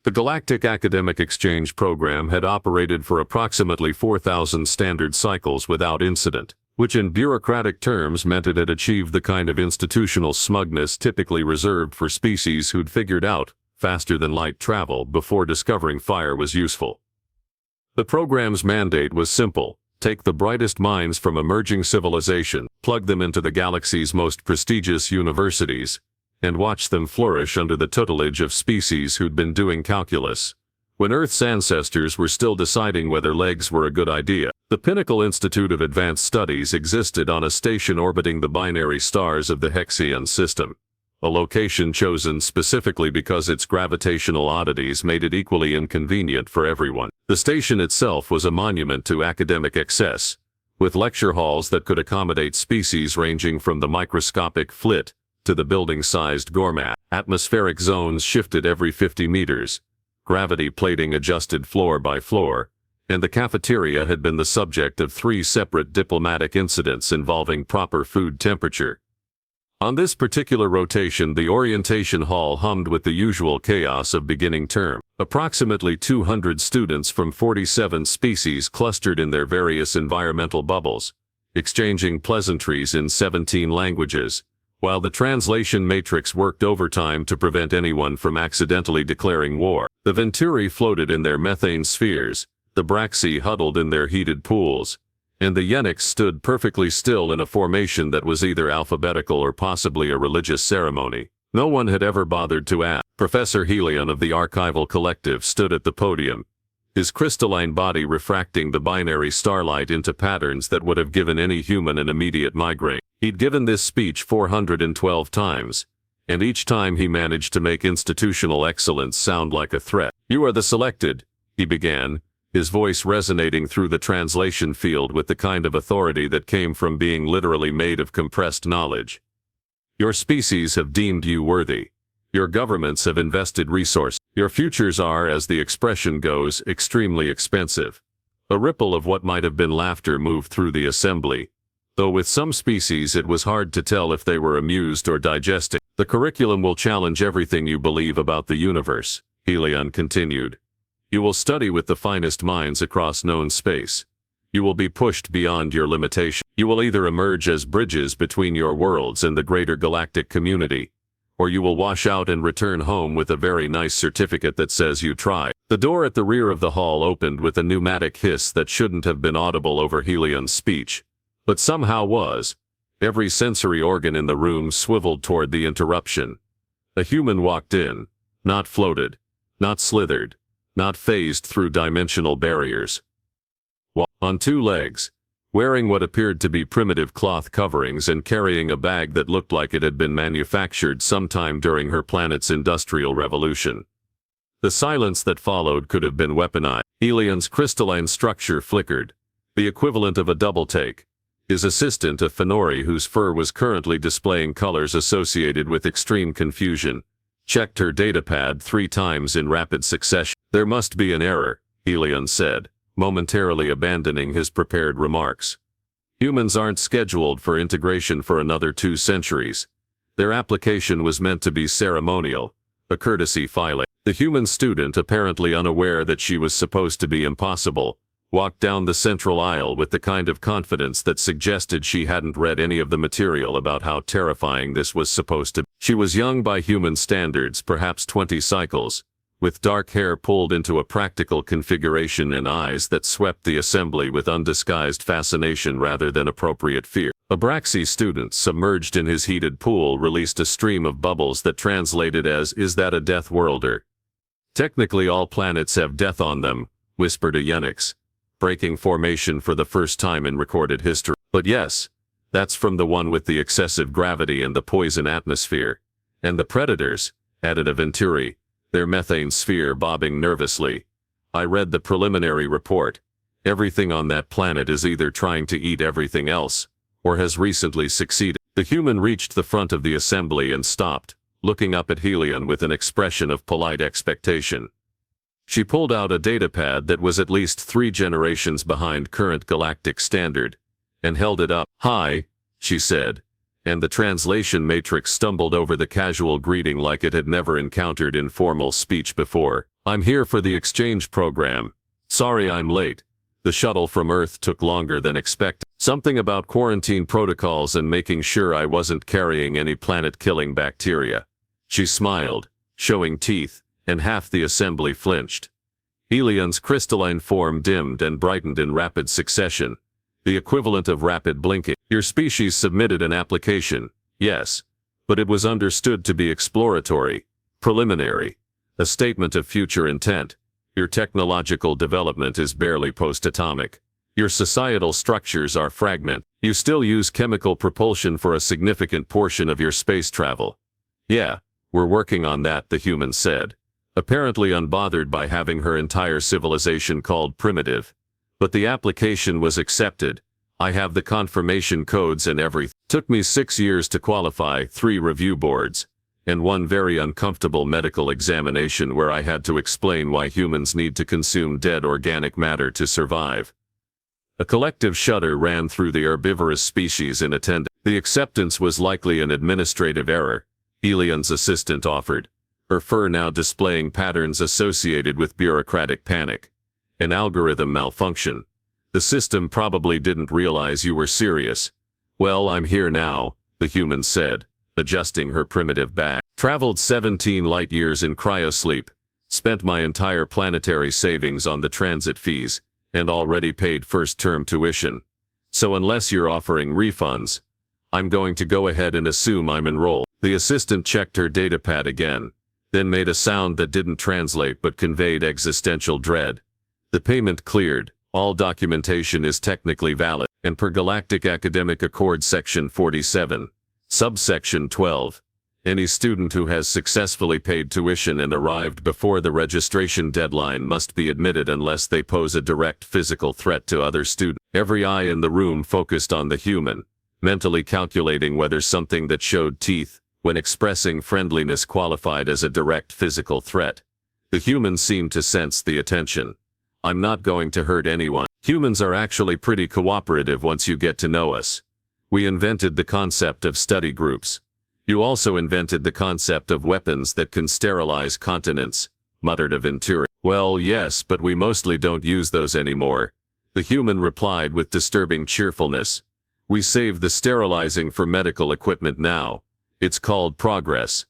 The Galactic Academic Exchange Program had operated for approximately 4,000 standard cycles without incident, which in bureaucratic terms meant it had achieved the kind of institutional smugness typically reserved for species who'd figured out faster-than-light travel before discovering fire was useful. The program's mandate was simple: take the brightest minds from emerging civilization, plug them into the galaxy's most prestigious universities, and watch them flourish under the tutelage of species who'd been doing calculus when Earth's ancestors were still deciding whether legs were a good idea. The Pinnacle Institute of Advanced Studies existed on a station orbiting the binary stars of the Hexion system, a location chosen specifically because its gravitational oddities made it equally inconvenient for everyone. The station itself was a monument to academic excess, with lecture halls that could accommodate species ranging from the microscopic flit to the building-sized gourmet. Atmospheric zones shifted every 50 meters, gravity plating adjusted floor by floor, and the cafeteria had been the subject of 3 separate diplomatic incidents involving proper food temperature. On this particular rotation, the orientation hall hummed with the usual chaos of beginning term. Approximately 200 students from 47 species clustered in their various environmental bubbles, exchanging pleasantries in 17 languages, while the translation matrix worked overtime to prevent anyone from accidentally declaring war. The Venturi floated in their methane spheres, the Braxi huddled in their heated pools, and the Yenix stood perfectly still in a formation that was either alphabetical or possibly a religious ceremony. No one had ever bothered to ask. Professor Helion of the Archival Collective stood at the podium, his crystalline body refracting the binary starlight into patterns that would have given any human an immediate migraine. He'd given this speech 412 times, and each time he managed to make institutional excellence sound like a threat. "You are the selected," he began, his voice resonating through the translation field with the kind of authority that came from being literally made of compressed knowledge. "Your species have deemed you worthy. Your governments have invested resources. Your futures are, as the expression goes, extremely expensive." A ripple of what might have been laughter moved through the assembly, though with some species it was hard to tell if they were amused or digesting. "The curriculum will challenge everything you believe about the universe," Helion continued. "You will study with the finest minds across known space. You will be pushed beyond your limitation. You will either emerge as bridges between your worlds and the greater galactic community, or you will wash out and return home with a very nice certificate that says you tried." The door at the rear of the hall opened with a pneumatic hiss that shouldn't have been audible over Helion's speech, but somehow was. Every sensory organ in the room swiveled toward the interruption. A human walked in, not floated, not slithered, not phased through dimensional barriers. On 2 legs, wearing what appeared to be primitive cloth coverings and carrying a bag that looked like it had been manufactured sometime during her planet's industrial revolution. The silence that followed could have been weaponized. Helion's crystalline structure flickered, the equivalent of a double take. His assistant, a Fenori whose fur was currently displaying colors associated with extreme confusion, checked her datapad 3 times in rapid succession. "There must be an error," Helion said, momentarily abandoning his prepared remarks. "Humans aren't scheduled for integration for another 2 centuries. Their application was meant to be ceremonial, a courtesy filing." The human student, apparently unaware that she was supposed to be impossible, walked down the central aisle with the kind of confidence that suggested she hadn't read any of the material about how terrifying this was supposed to be. She was young by human standards, perhaps 20 cycles, with dark hair pulled into a practical configuration and eyes that swept the assembly with undisguised fascination rather than appropriate fear. A Braxi student, submerged in his heated pool, released a stream of bubbles that translated as, "Is that a death worlder?" "Technically all planets have death on them," whispered a Yenix, breaking formation for the first time in recorded history. "But yes, that's from the one with the excessive gravity and the poison atmosphere. And the predators," added a Venturi, their methane sphere bobbing nervously. "I read the preliminary report. Everything on that planet is either trying to eat everything else, or has recently succeeded." The human reached the front of the assembly and stopped, looking up at Helion with an expression of polite expectation. She pulled out a datapad that was at least 3 generations behind current galactic standard, and held it up. "Hi," she said, and the translation matrix stumbled over the casual greeting like it had never encountered informal speech before. I'm here for the exchange program. Sorry I'm late. The shuttle from Earth took longer than expected. Something about quarantine protocols and making sure I wasn't carrying any planet-killing bacteria. She smiled, showing teeth, and half the assembly flinched. Elian's crystalline form dimmed and brightened in rapid succession, the equivalent of rapid blinking. Your species submitted an application, yes, but it was understood to be exploratory, preliminary, a statement of future intent. Your technological development is barely post-atomic. Your societal structures are fragmented. You still use chemical propulsion for a significant portion of your space travel. Yeah, we're working on that, the human said, apparently unbothered by having her entire civilization called primitive. But the application was accepted. I have the confirmation codes and everything. Took me 6 years to qualify, 3 review boards, and one very uncomfortable medical examination where I had to explain why humans need to consume dead organic matter to survive. A collective shudder ran through the herbivorous species in attendance. The acceptance was likely an administrative error, Elian's assistant offered, her fur now displaying patterns associated with bureaucratic panic. An algorithm malfunction. The system probably didn't realize you were serious. Well, I'm here now, the human said, adjusting her primitive bag. Traveled 17 light years in cryosleep, spent my entire planetary savings on the transit fees, and already paid first-term tuition. So unless you're offering refunds, I'm going to go ahead and assume I'm enrolled. The assistant checked her datapad again, then made a sound that didn't translate but conveyed existential dread. The payment cleared, all documentation is technically valid, and per Galactic Academic Accord Section 47, Subsection 12, any student who has successfully paid tuition and arrived before the registration deadline must be admitted unless they pose a direct physical threat to other students. Every eye in the room focused on the human, mentally calculating whether something that showed teeth, when expressing friendliness, qualified as a direct physical threat. The human seemed to sense the attention. I'm not going to hurt anyone. Humans are actually pretty cooperative once you get to know us. We invented the concept of study groups. You also invented the concept of weapons that can sterilize continents, muttered a Venturi. Well, yes, but we mostly don't use those anymore, the human replied with disturbing cheerfulness. We save the sterilizing for medical equipment now. It's called progress.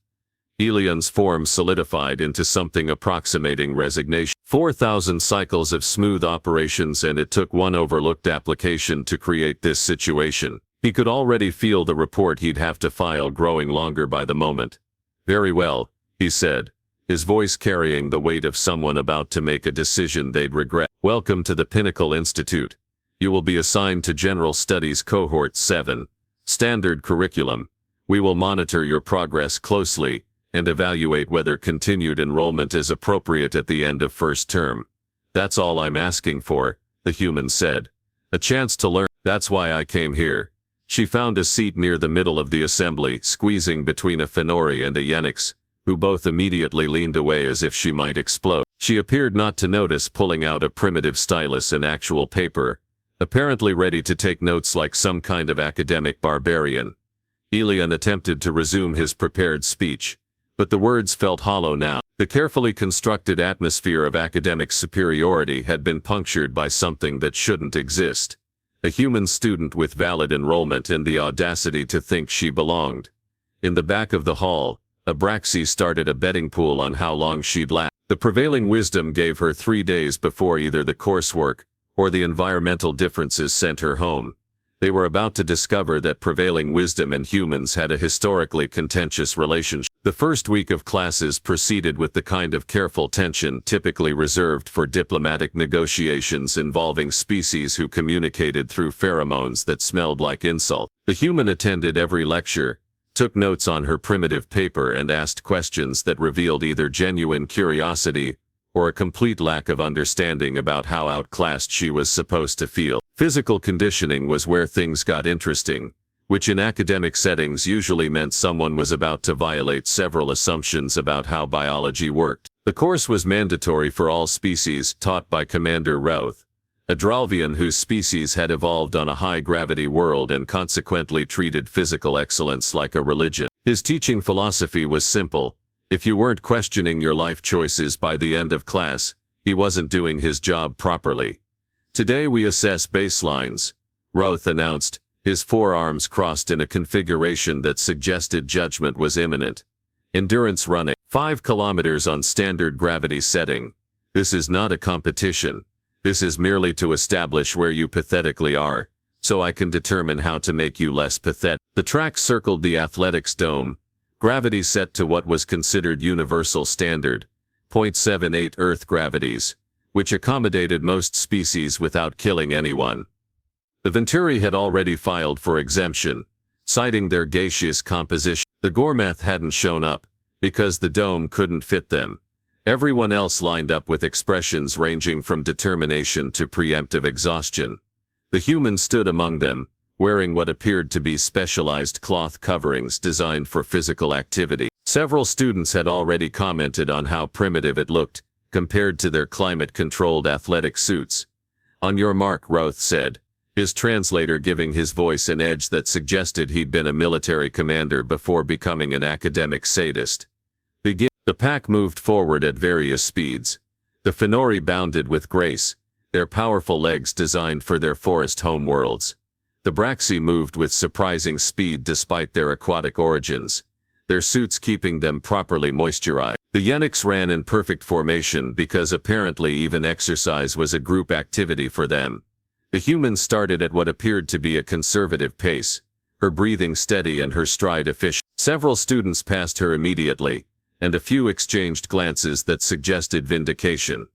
Elian's form solidified into something approximating resignation. 4,000 cycles of smooth operations, and it took one overlooked application to create this situation. He could already feel the report he'd have to file growing longer by the moment. Very well, he said, his voice carrying the weight of someone about to make a decision they'd regret. Welcome to the Pinnacle Institute. You will be assigned to General Studies Cohort 7, Standard Curriculum. We will monitor your progress closely and evaluate whether continued enrollment is appropriate at the end of first term. That's all I'm asking for, the human said. A chance to learn. That's why I came here. She found a seat near the middle of the assembly, squeezing between a Fenori and a Yenix, who both immediately leaned away as if she might explode. She appeared not to notice, pulling out a primitive stylus and actual paper, apparently ready to take notes like some kind of academic barbarian. Elian attempted to resume his prepared speech, but the words felt hollow now. The carefully constructed atmosphere of academic superiority had been punctured by something that shouldn't exist. A human student with valid enrollment and the audacity to think she belonged. In the back of the hall, Abraxi started a betting pool on how long she'd last. The prevailing wisdom gave her 3 days before either the coursework or the environmental differences sent her home. They were about to discover that prevailing wisdom and humans had a historically contentious relationship. The first week of classes proceeded with the kind of careful tension typically reserved for diplomatic negotiations involving species who communicated through pheromones that smelled like insult. The human attended every lecture, took notes on her primitive paper, and asked questions that revealed either genuine curiosity or a complete lack of understanding about how outclassed she was supposed to feel. Physical conditioning was where things got interesting, which in academic settings usually meant someone was about to violate several assumptions about how biology worked. The course was mandatory for all species, taught by Commander Routh, a Dralvian whose species had evolved on a high-gravity world and consequently treated physical excellence like a religion. His teaching philosophy was simple: If you weren't questioning your life choices by the end of class, he wasn't doing his job properly. Today we assess baselines, Roth announced, his forearms crossed in a configuration that suggested judgment was imminent. Endurance running, 5 kilometers on standard gravity setting. This is not a competition. This is merely to establish where you pathetically are, so I can determine how to make you less pathetic. The track circled the athletics dome, gravity set to what was considered universal standard, 0.78 Earth gravities, which accommodated most species without killing anyone. The Venturi had already filed for exemption, citing their gaseous composition. The Gormeth hadn't shown up, because the dome couldn't fit them. Everyone else lined up with expressions ranging from determination to preemptive exhaustion. The human stood among them, wearing what appeared to be specialized cloth coverings designed for physical activity. Several students had already commented on how primitive it looked, compared to their climate-controlled athletic suits. "On your mark," Roth said, his translator giving his voice an edge that suggested he'd been a military commander before becoming an academic sadist. "Begin." The pack moved forward at various speeds. The Fenori bounded with grace, their powerful legs designed for their forest homeworlds. The Braxi moved with surprising speed despite their aquatic origins, their suits keeping them properly moisturized. The Yenix ran in perfect formation because apparently even exercise was a group activity for them. The human started at what appeared to be a conservative pace, her breathing steady and her stride efficient. Several students passed her immediately, and a few exchanged glances that suggested vindication.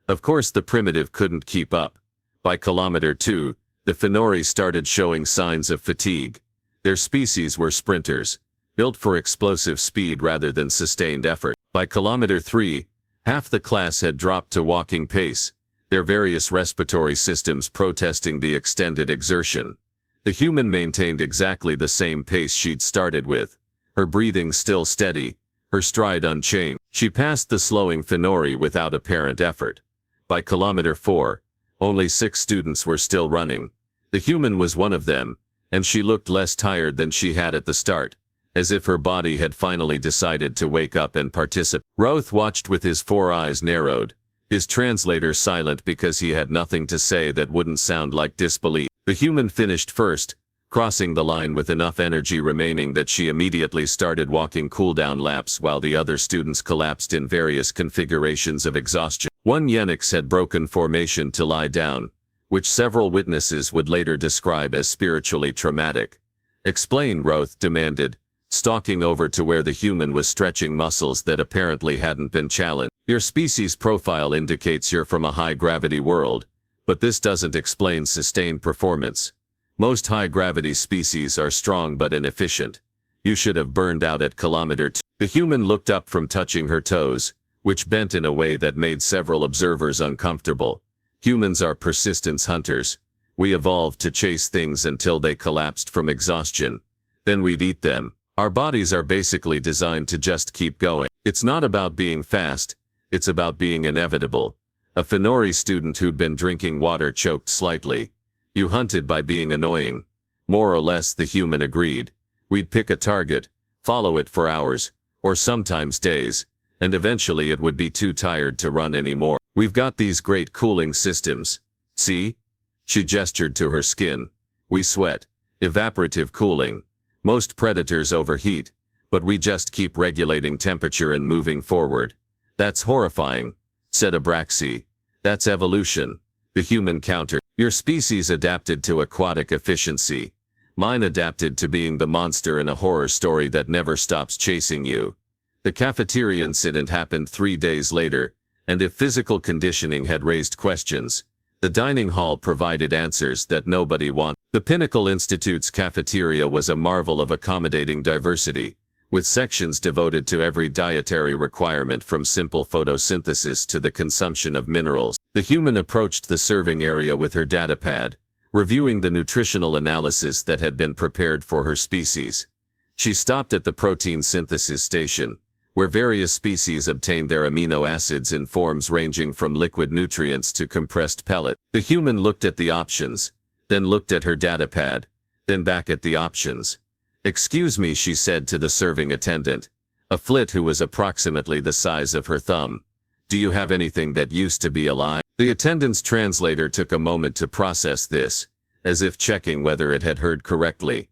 Of course the primitive couldn't keep up. By kilometer 2, the Fenori started showing signs of fatigue. Their species were sprinters, built for explosive speed rather than sustained effort. By kilometer 3, half the class had dropped to walking pace, their various respiratory systems protesting the extended exertion. The human maintained exactly the same pace she'd started with, her breathing still steady, her stride unchanged. She passed the slowing Fenori without apparent effort. By kilometer 4, only 6 students were still running. The human was one of them, and she looked less tired than she had at the start, as if her body had finally decided to wake up and participate. Roth watched with his 4 eyes narrowed, his translator silent because he had nothing to say that wouldn't sound like disbelief. The human finished first, crossing the line with enough energy remaining that she immediately started walking cool-down laps while the other students collapsed in various configurations of exhaustion. One Yenix had broken formation to lie down, which several witnesses would later describe as spiritually traumatic. "Explain," Roth demanded, stalking over to where the human was stretching muscles that apparently hadn't been challenged. "Your species profile indicates you're from a high-gravity world, but this doesn't explain sustained performance. Most high-gravity species are strong but inefficient. You should have burned out at kilometer 2. The human looked up from touching her toes, which bent in a way that made several observers uncomfortable. "Humans are persistence hunters. We evolved to chase things until they collapsed from exhaustion. Then we'd eat them. Our bodies are basically designed to just keep going. It's not about being fast, it's about being inevitable." A Fenori student who'd been drinking water choked slightly. "You hunted by being annoying." More or less, the human agreed. "We'd pick a target, follow it for hours, or sometimes days, and eventually it would be too tired to run anymore. We've got these great cooling systems. See?" She gestured to her skin. "We sweat. Evaporative cooling. Most predators overheat, but we just keep regulating temperature and moving forward." "That's horrifying," said Abraxi. "That's evolution," the human countered. "Your species adapted to aquatic efficiency. Mine adapted to being the monster in a horror story that never stops chasing you." The cafeteria incident happened 3 days later, and if physical conditioning had raised questions, the dining hall provided answers that nobody wanted. The Pinnacle Institute's cafeteria was a marvel of accommodating diversity, with sections devoted to every dietary requirement from simple photosynthesis to the consumption of minerals. The human approached the serving area with her datapad, reviewing the nutritional analysis that had been prepared for her species. She stopped at the protein synthesis station, where various species obtained their amino acids in forms ranging from liquid nutrients to compressed pellet. The human looked at the options, then looked at her datapad, then back at the options. "Excuse me," she said to the serving attendant. A flit who was approximately the size of her thumb. Do you have anything that used to be alive? The attendant's translator took a moment to process this, as if checking whether it had heard correctly.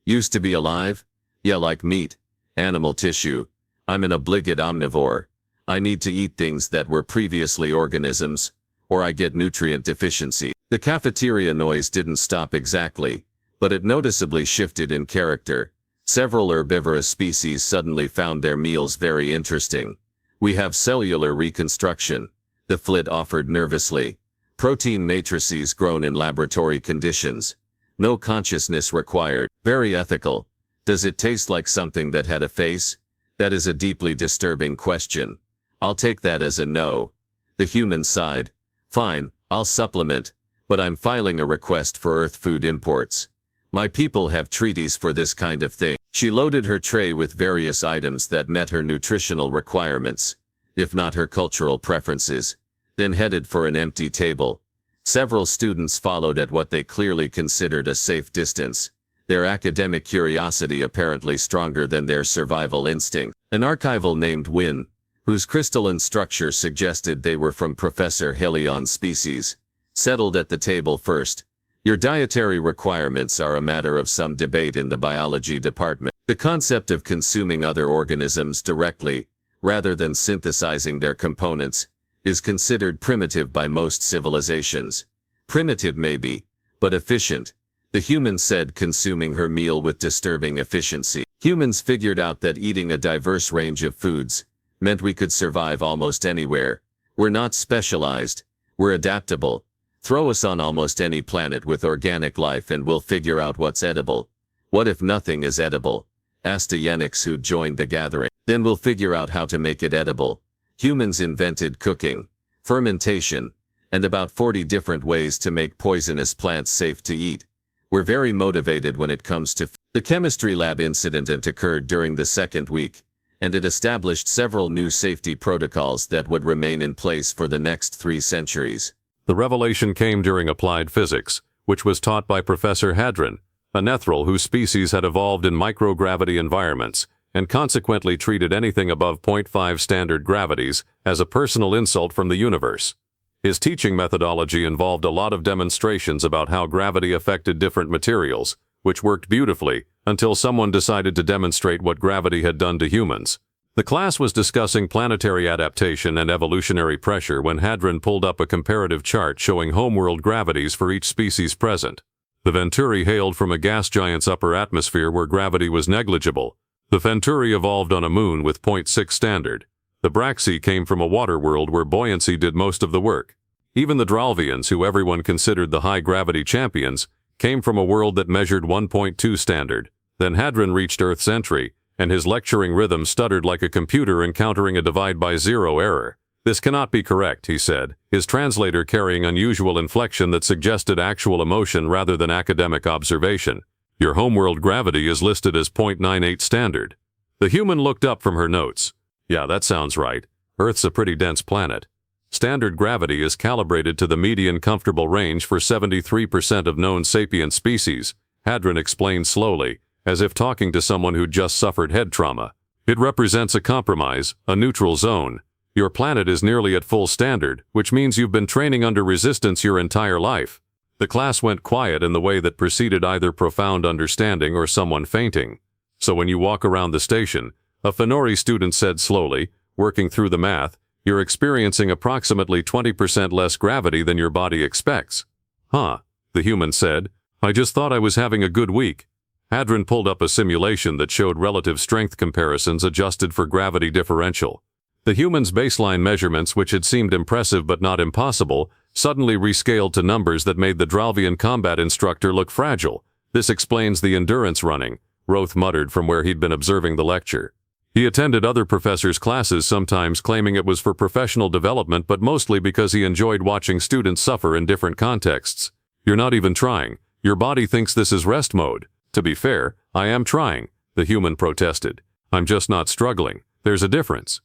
Used to be alive? Yeah, like meat, animal tissue. I'm an obligate omnivore. I need to eat things that were previously organisms, or I get nutrient deficiency. The cafeteria noise didn't stop exactly, but it noticeably shifted in character. Several herbivorous species suddenly found their meals very interesting. We have cellular reconstruction, the flit offered nervously. Protein matrices grown in laboratory conditions. No consciousness required. Very ethical. Does it taste like something that had a face? That is a deeply disturbing question. I'll take that as a no. The human sighed. Fine, I'll supplement, but I'm filing a request for Earth food imports. My people have treaties for this kind of thing. She loaded her tray with various items that met her nutritional requirements, if not her cultural preferences, then headed for an empty table. Several students followed at what they clearly considered a safe distance, their academic curiosity apparently stronger than their survival instinct. An archival named Wynne, whose crystalline structure suggested they were from Professor Helion's species, settled at the table first. Your dietary requirements are a matter of some debate in the biology department. The concept of consuming other organisms directly, rather than synthesizing their components, is considered primitive by most civilizations. Primitive maybe, but efficient. The human said, consuming her meal with disturbing efficiency. Humans figured out that eating a diverse range of foods meant we could survive almost anywhere. We're not specialized, we're adaptable. Throw us on almost any planet with organic life and we'll figure out what's edible. What if nothing is edible? Asked a eunuch who joined the gathering. Then we'll figure out how to make it edible. Humans invented cooking, fermentation, and about 40 different ways to make poisonous plants safe to eat. We're very motivated when it comes to the chemistry lab incident occurred during the second week, and it established several new safety protocols that would remain in place for the next 3 centuries. The revelation came during applied physics, which was taught by Professor Hadron, a nethril whose species had evolved in microgravity environments, and consequently treated anything above 0.5 standard gravities as a personal insult from the universe. His teaching methodology involved a lot of demonstrations about how gravity affected different materials, which worked beautifully, until someone decided to demonstrate what gravity had done to humans. The class was discussing planetary adaptation and evolutionary pressure when Hadron pulled up a comparative chart showing homeworld gravities for each species present. The Venturi hailed from a gas giant's upper atmosphere where gravity was negligible. The Venturi evolved on a moon with 0.6 standard. The Braxi came from a water world where buoyancy did most of the work. Even the Dralvians, who everyone considered the high-gravity champions, came from a world that measured 1.2 standard. Then Hadron reached Earth's entry, and his lecturing rhythm stuttered like a computer encountering a divide-by-zero error. This cannot be correct, he said, his translator carrying unusual inflection that suggested actual emotion rather than academic observation. Your homeworld gravity is listed as 0.98 standard. The human looked up from her notes. Yeah, that sounds right. Earth's a pretty dense planet. Standard gravity is calibrated to the median comfortable range for 73% of known sapient species, Hadron explained slowly, as if talking to someone who'd just suffered head trauma. It represents a compromise, a neutral zone. Your planet is nearly at full standard, which means you've been training under resistance your entire life. The class went quiet in the way that preceded either profound understanding or someone fainting. So when you walk around the station, a Fenori student said slowly, working through the math, you're experiencing approximately 20% less gravity than your body expects. Huh, the human said. I just thought I was having a good week. Hadron pulled up a simulation that showed relative strength comparisons adjusted for gravity differential. The human's baseline measurements, which had seemed impressive but not impossible, suddenly rescaled to numbers that made the Dralvian combat instructor look fragile. This explains the endurance running, Roth muttered from where he'd been observing the lecture. He attended other professors' classes, sometimes claiming it was for professional development but mostly because he enjoyed watching students suffer in different contexts. You're not even trying. Your body thinks this is rest mode. To be fair, I am trying, the human protested. I'm just not struggling. There's a difference.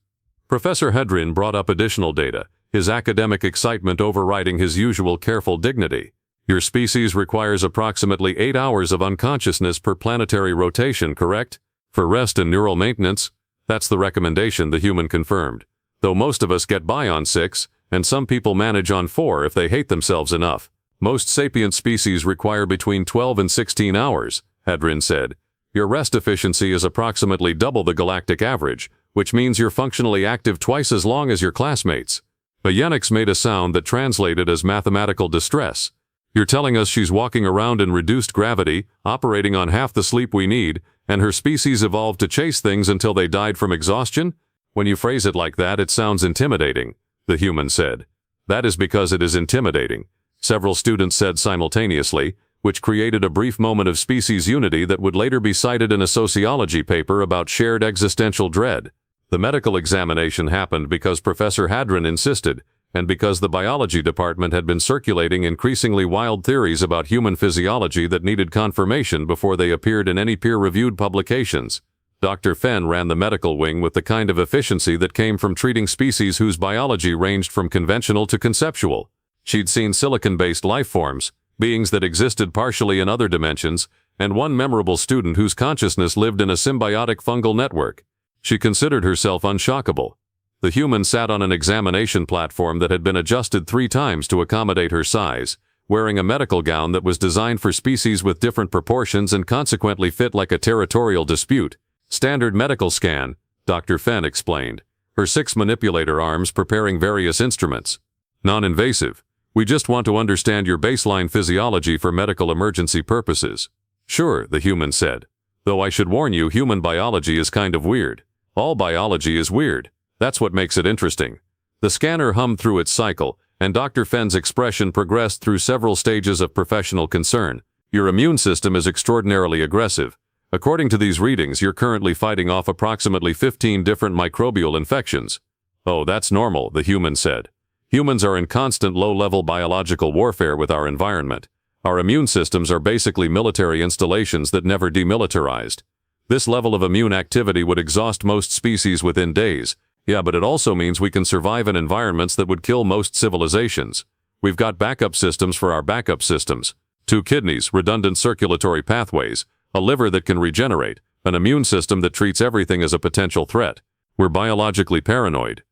Professor Hadron brought up additional data, his academic excitement overriding his usual careful dignity. Your species requires approximately 8 hours of unconsciousness per planetary rotation, correct? For rest and neural maintenance? That's the recommendation, the human confirmed. Though most of us get by on 6, and some people manage on 4 if they hate themselves enough. Most sapient species require between 12 and 16 hours, Hadrin said. Your rest efficiency is approximately double the galactic average, which means you're functionally active twice as long as your classmates. Ayenix made a sound that translated as mathematical distress. You're telling us she's walking around in reduced gravity, operating on half the sleep we need, and her species evolved to chase things until they died from exhaustion? When you phrase it like that, it sounds intimidating, the human said. That is because it is intimidating, several students said simultaneously, which created a brief moment of species unity that would later be cited in a sociology paper about shared existential dread. The medical examination happened because Professor Hadrin insisted, and because the biology department had been circulating increasingly wild theories about human physiology that needed confirmation before they appeared in any peer-reviewed publications. Dr. Fenn ran the medical wing with the kind of efficiency that came from treating species whose biology ranged from conventional to conceptual. She'd seen silicon-based life forms, beings that existed partially in other dimensions, and one memorable student whose consciousness lived in a symbiotic fungal network. She considered herself unshockable. The human sat on an examination platform that had been adjusted 3 times to accommodate her size, wearing a medical gown that was designed for species with different proportions and consequently fit like a territorial dispute. Standard medical scan, Dr. Fenn explained, her 6 manipulator arms preparing various instruments. Non-invasive. We just want to understand your baseline physiology for medical emergency purposes. Sure, the human said. Though I should warn you, human biology is kind of weird. All biology is weird. That's what makes it interesting. The scanner hummed through its cycle, and Dr. Fenn's expression progressed through several stages of professional concern. Your immune system is extraordinarily aggressive. According to these readings, you're currently fighting off approximately 15 different microbial infections. Oh, that's normal, the human said. Humans are in constant low-level biological warfare with our environment. Our immune systems are basically military installations that never demilitarized. This level of immune activity would exhaust most species within days. Yeah, but it also means we can survive in environments that would kill most civilizations. We've got backup systems for our backup systems. 2 kidneys, redundant circulatory pathways, a liver that can regenerate, an immune system that treats everything as a potential threat. We're biologically paranoid.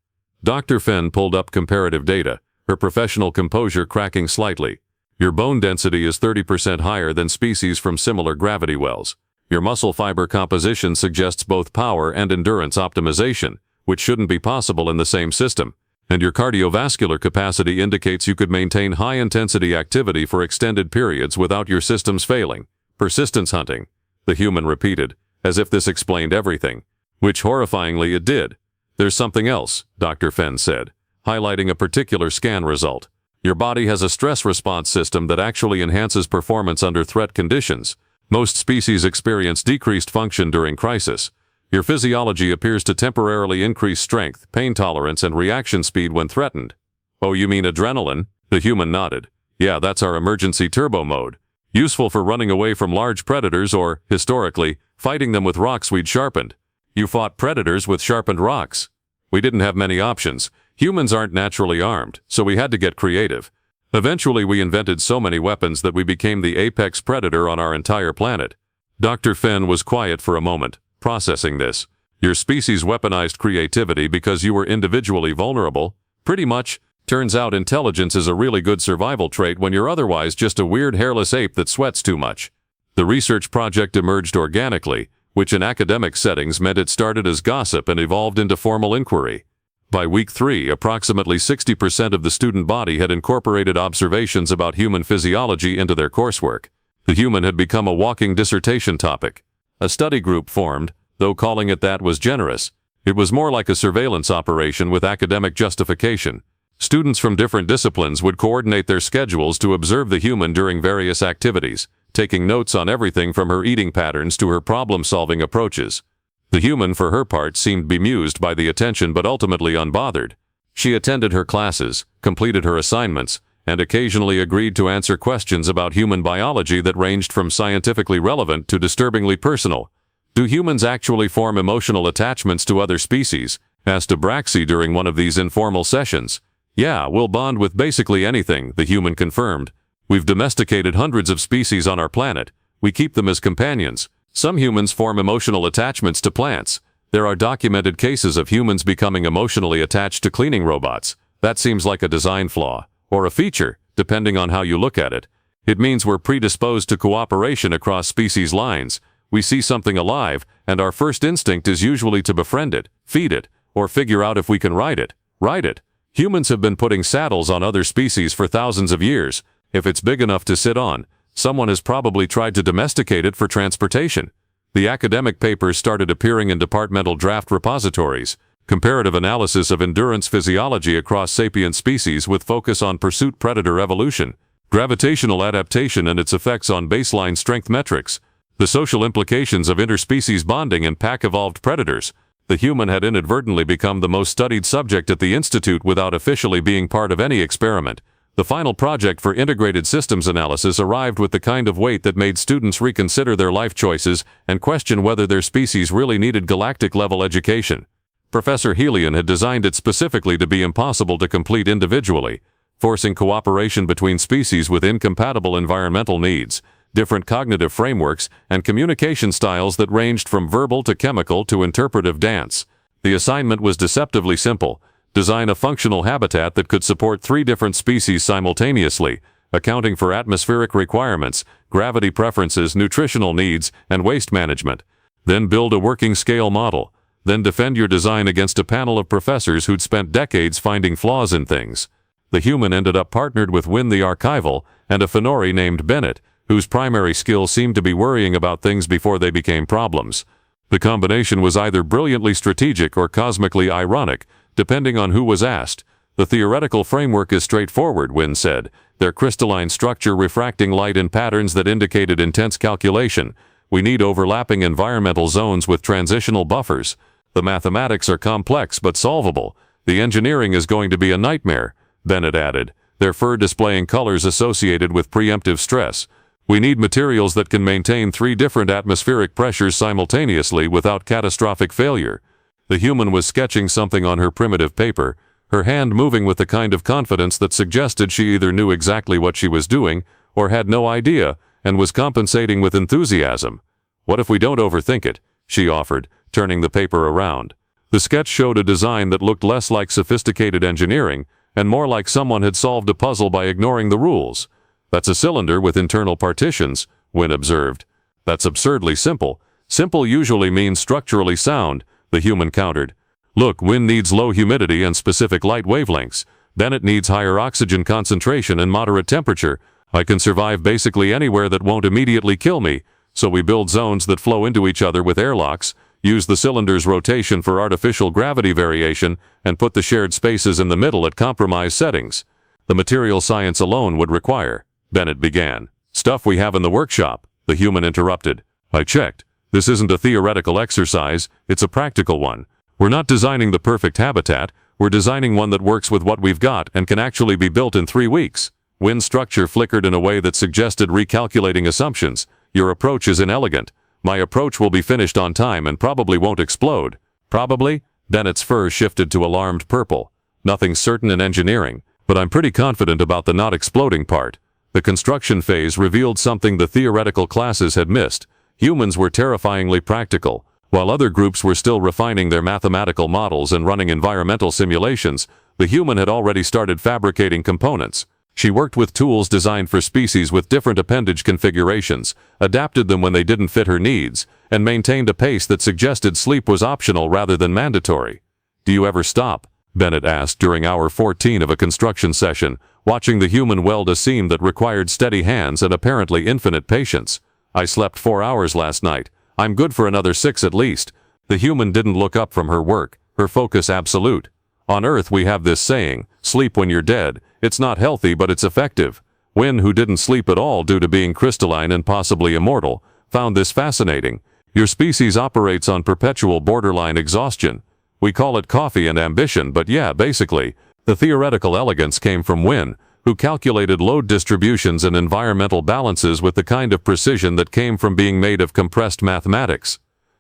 Dr. Fenn pulled up comparative data, her professional composure cracking slightly. Your bone density is 30% higher than species from similar gravity wells. Your muscle fiber composition suggests both power and endurance optimization, which shouldn't be possible in the same system. And your cardiovascular capacity indicates you could maintain high-intensity activity for extended periods without your systems failing. Persistence hunting, the human repeated, as if this explained everything. Which horrifyingly it did. There's something else, Dr. Fenn said, highlighting a particular scan result. Your body has a stress response system that actually enhances performance under threat conditions. Most species experience decreased function during crisis. Your physiology appears to temporarily increase strength, pain tolerance, and reaction speed when threatened. Oh, you mean adrenaline? The human nodded. Yeah, that's our emergency turbo mode. Useful for running away from large predators or, historically, fighting them with rocks we'd sharpened. You fought predators with sharpened rocks. We didn't have many options. Humans aren't naturally armed, so we had to get creative. Eventually we invented so many weapons that we became the apex predator on our entire planet. Dr. Fenn was quiet for a moment, processing this. Your species weaponized creativity because you were individually vulnerable? Pretty much. Turns out intelligence is a really good survival trait when you're otherwise just a weird hairless ape that sweats too much. The research project emerged organically, which in academic settings meant it started as gossip and evolved into formal inquiry. By week 3, approximately 60% of the student body had incorporated observations about human physiology into their coursework. The human had become a walking dissertation topic. A study group formed, though calling it that was generous. It was more like a surveillance operation with academic justification. Students from different disciplines would coordinate their schedules to observe the human during various activities, taking notes on everything from her eating patterns to her problem-solving approaches. The human, for her part, seemed bemused by the attention but ultimately unbothered. She attended her classes, completed her assignments, and occasionally agreed to answer questions about human biology that ranged from scientifically relevant to disturbingly personal. Do humans actually form emotional attachments to other species? Asked Abraxi during one of these informal sessions. Yeah, we'll bond with basically anything, the human confirmed. We've domesticated hundreds of species on our planet. We keep them as companions. Some humans form emotional attachments to plants. There are documented cases of humans becoming emotionally attached to cleaning robots. That seems like a design flaw, or a feature, depending on how you look at it. It means we're predisposed to cooperation across species lines. We see something alive, and our first instinct is usually to befriend it, feed it, or figure out if we can ride it. Ride it. Humans have been putting saddles on other species for thousands of years. If it's big enough to sit on, someone has probably tried to domesticate it for transportation. The academic papers started appearing in departmental draft repositories. Comparative analysis of endurance physiology across sapient species with focus on pursuit predator evolution, gravitational adaptation and its effects on baseline strength metrics, the social implications of interspecies bonding and pack-evolved predators. The human had inadvertently become the most studied subject at the Institute without officially being part of any experiment. The final project for integrated systems analysis arrived with the kind of weight that made students reconsider their life choices and question whether their species really needed galactic-level education. Professor Helion had designed it specifically to be impossible to complete individually, forcing cooperation between species with incompatible environmental needs, different cognitive frameworks, and communication styles that ranged from verbal to chemical to interpretive dance. The assignment was deceptively simple: design a functional habitat that could support 3 different species simultaneously, accounting for atmospheric requirements, gravity preferences, nutritional needs, and waste management. Then build a working scale model. Then defend your design against a panel of professors who'd spent decades finding flaws in things. The human ended up partnered with Wynne the Archival and a Fenori named Bennett, whose primary skill seemed to be worrying about things before they became problems. The combination was either brilliantly strategic or cosmically ironic, depending on who was asked. The theoretical framework is straightforward, Wynne said, their crystalline structure refracting light in patterns that indicated intense calculation. We need overlapping environmental zones with transitional buffers. The mathematics are complex but solvable. The engineering is going to be a nightmare, Bennett added, their fur displaying colors associated with preemptive stress. We need materials that can maintain 3 different atmospheric pressures simultaneously without catastrophic failure. The human was sketching something on her primitive paper, her hand moving with the kind of confidence that suggested she either knew exactly what she was doing or had no idea and was compensating with enthusiasm. What if we don't overthink it? She offered, turning the paper around. The sketch showed a design that looked less like sophisticated engineering and more like someone had solved a puzzle by ignoring the rules. That's a cylinder with internal partitions, Wynne observed. That's absurdly simple. Simple usually means structurally sound, the human countered. Look, Wynne needs low humidity and specific light wavelengths. Bennett needs higher oxygen concentration and moderate temperature. I can survive basically anywhere that won't immediately kill me, so we build zones that flow into each other with airlocks, use the cylinder's rotation for artificial gravity variation, and put the shared spaces in the middle at compromised settings. The material science alone would require, Bennett began. Stuff we have in the workshop, the human interrupted. I checked. This isn't a theoretical exercise, it's a practical one. We're not designing the perfect habitat, we're designing one that works with what we've got and can actually be built in 3 weeks. Wynne's structure flickered in a way that suggested recalculating assumptions. Your approach is inelegant. My approach will be finished on time and probably won't explode. Probably? Bennett's fur shifted to alarmed purple. Nothing's certain in engineering, but I'm pretty confident about the not exploding part. The construction phase revealed something the theoretical classes had missed. Humans were terrifyingly practical. While other groups were still refining their mathematical models and running environmental simulations, the human had already started fabricating components. She worked with tools designed for species with different appendage configurations, adapted them when they didn't fit her needs, and maintained a pace that suggested sleep was optional rather than mandatory. Do you ever stop? Bennett asked during hour 14 of a construction session, watching the human weld a seam that required steady hands and apparently infinite patience. I slept 4 hours last night. I'm good for another 6 at least. The human didn't look up from her work, her focus absolute. On Earth we have this saying, sleep when you're dead. It's not healthy but it's effective. Wynne, who didn't sleep at all due to being crystalline and possibly immortal, found this fascinating. Your species operates on perpetual borderline exhaustion. We call it coffee and ambition, but yeah, basically. The theoretical elegance came from Wynne, who calculated load distributions and environmental balances with the kind of precision that came from being made of compressed mathematics.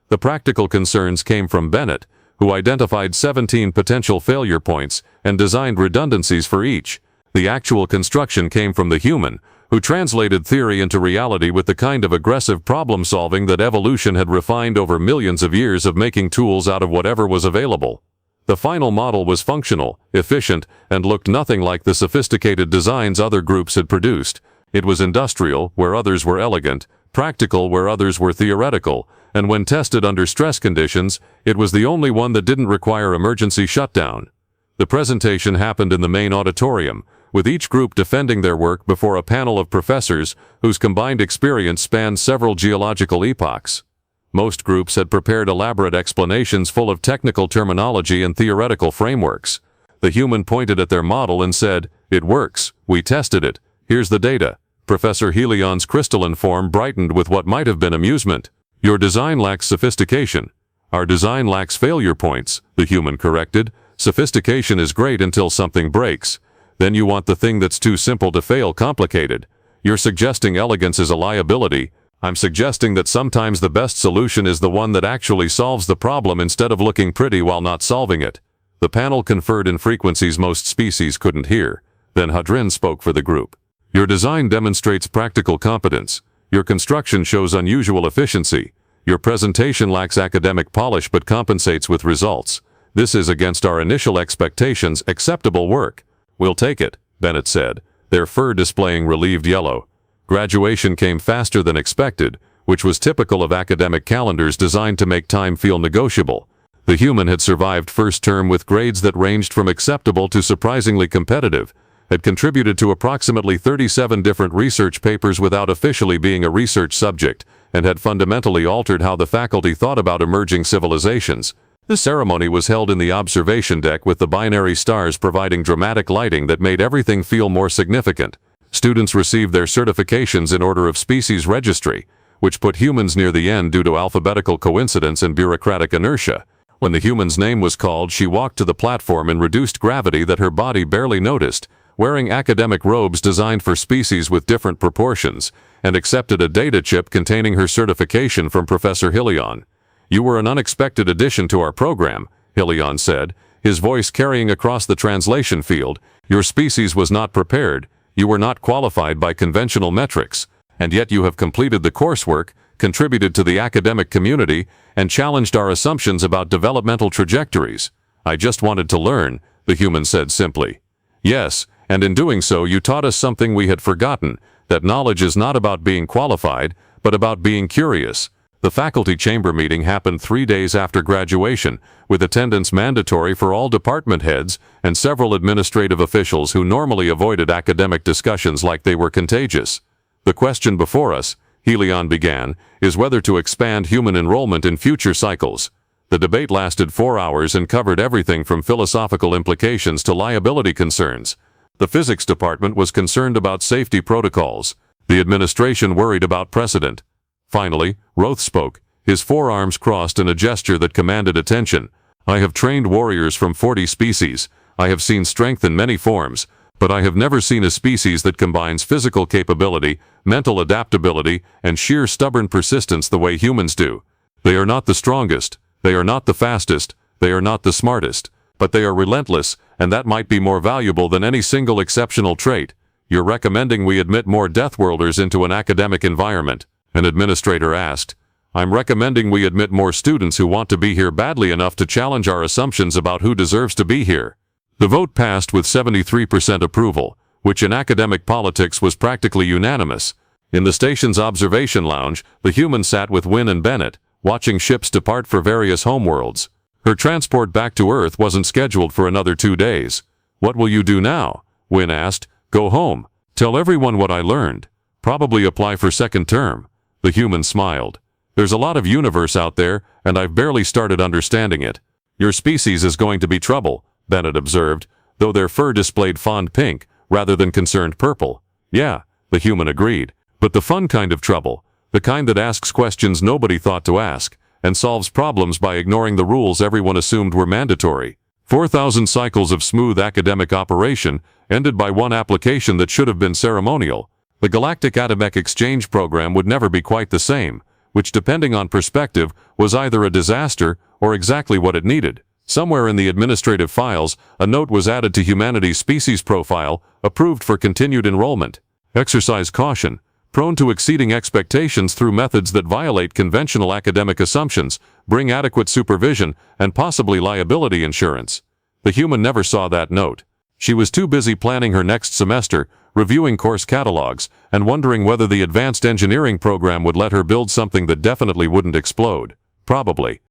The practical concerns came from Bennett, who identified 17 potential failure points and designed redundancies for each. The actual construction came from the human, who translated theory into reality with the kind of aggressive problem-solving that evolution had refined over millions of years of making tools out of whatever was available. The final model was functional, efficient, and looked nothing like the sophisticated designs other groups had produced. It was industrial, where others were elegant, practical where others were theoretical, and when tested under stress conditions, it was the only one that didn't require emergency shutdown. The presentation happened in the main auditorium, with each group defending their work before a panel of professors whose combined experience spanned several geological epochs. Most groups had prepared elaborate explanations full of technical terminology and theoretical frameworks. The human pointed at their model and said, "It works. We tested it. Here's the data." Professor Helion's crystalline form brightened with what might have been amusement. "Your design lacks sophistication." "Our design lacks failure points," the human corrected. "Sophistication is great until something breaks. Then you want the thing that's too simple to fail complicated. You're suggesting elegance is a liability. I'm suggesting that sometimes the best solution is the one that actually solves the problem instead of looking pretty while not solving it." The panel conferred in frequencies most species couldn't hear. Then Hadrin spoke for the group. "Your design demonstrates practical competence. Your construction shows unusual efficiency. Your presentation lacks academic polish but compensates with results. This is against our initial expectations acceptable work." "We'll take it," Bennett said, their fur displaying relieved yellow. Graduation came faster than expected, which was typical of academic calendars designed to make time feel negotiable. The human had survived first term with grades that ranged from acceptable to surprisingly competitive, had contributed to approximately 37 different research papers without officially being a research subject, and had fundamentally altered how the faculty thought about emerging civilizations. The ceremony was held in the observation deck with the binary stars providing dramatic lighting that made everything feel more significant. Students received their certifications in order of species registry, which put humans near the end due to alphabetical coincidence and bureaucratic inertia. When the human's name was called, she walked to the platform in reduced gravity that her body barely noticed, wearing academic robes designed for species with different proportions, and accepted a data chip containing her certification from Professor Helion. "You were an unexpected addition to our program," Helion said, his voice carrying across the translation field. "Your species was not prepared. You were not qualified by conventional metrics, and yet you have completed the coursework, contributed to the academic community, and challenged our assumptions about developmental trajectories." "I just wanted to learn," the human said simply. "Yes, and in doing so you taught us something we had forgotten, that knowledge is not about being qualified, but about being curious." The faculty chamber meeting happened 3 days after graduation, with attendance mandatory for all department heads and several administrative officials who normally avoided academic discussions like they were contagious. "The question before us," Helion began, "is whether to expand human enrollment in future cycles." The debate lasted 4 hours and covered everything from philosophical implications to liability concerns. The physics department was concerned about safety protocols. The administration worried about precedent. Finally, Roth spoke, his forearms crossed in a gesture that commanded attention. "I have trained warriors from 40 species. I have seen strength in many forms, but I have never seen a species that combines physical capability, mental adaptability, and sheer stubborn persistence the way humans do. They are not the strongest, they are not the fastest, they are not the smartest, but they are relentless, and that might be more valuable than any single exceptional trait. You're recommending we admit more Deathworlders into an academic environment?" An administrator asked. "I'm recommending we admit more students who want to be here badly enough to challenge our assumptions about who deserves to be here." The vote passed with 73% approval, which in academic politics was practically unanimous. In the station's observation lounge, the human sat with Wynne and Bennett, watching ships depart for various homeworlds. Her transport back to Earth wasn't scheduled for another 2 days. "What will you do now?" Wynne asked. "Go home. Tell everyone what I learned. Probably apply for second term." The human smiled. "There's a lot of universe out there, and I've barely started understanding it." "Your species is going to be trouble," Bennett observed, though their fur displayed fond pink, rather than concerned purple. "Yeah," the human agreed, "but the fun kind of trouble, the kind that asks questions nobody thought to ask, and solves problems by ignoring the rules everyone assumed were mandatory." 4,000 cycles of smooth academic operation ended by one application that should have been ceremonial. The Galactic Atomic Exchange program would never be quite the same, which, depending on perspective, was either a disaster or exactly what it needed. Somewhere in the administrative files, a note was added to humanity's species profile, approved for continued enrollment. Exercise caution. Prone to exceeding expectations through methods that violate conventional academic assumptions, bring adequate supervision, and possibly liability insurance. The human never saw that note. She was too busy planning her next semester, reviewing course catalogs, and wondering whether the advanced engineering program would let her build something that definitely wouldn't explode. Probably.